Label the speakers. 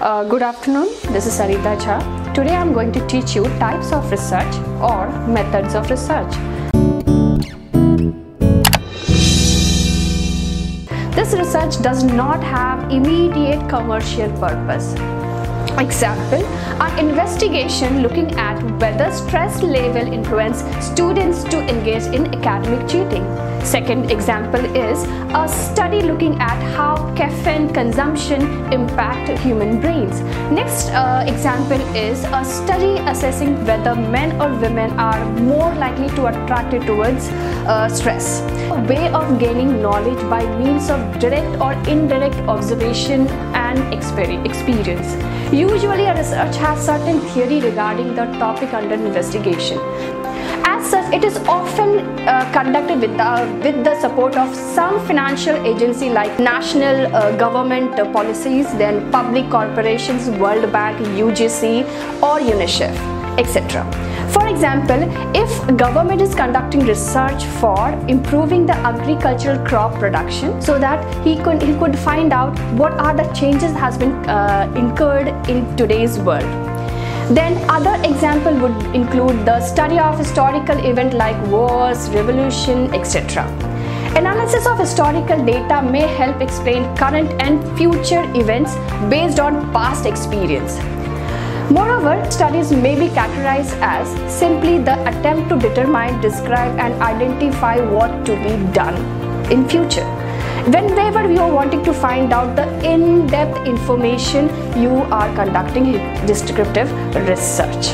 Speaker 1: Good afternoon, this is Sarita Jha. Today I am going to teach you types of research or methods of research. This research does not have immediate commercial purpose. Example, an investigation looking at whether stress level influence students to engage in academic cheating. Second example is a study looking at how caffeine consumption impact human brains. Next example is a study assessing whether men or women are more likely to attracted towards stress. A way of gaining knowledge by means of direct or indirect observation and experience. Usually a research has certain theory regarding the topic under investigation. As such, it is often conducted with the support of some financial agency like national government policies, then public corporations, World Bank, UGC or UNICEF, etc. For example, if government is conducting research for improving the agricultural crop production so that he could find out what are the changes has been incurred in today's world. Then other example would include the study of historical event like wars, revolution, etc. Analysis of historical data may help explain current and future events based on past experience. Moreover, studies may be categorized as simply the attempt to determine, describe and identify what to be done in future. Whenever you are wanting to find out the in-depth information, you are conducting descriptive research.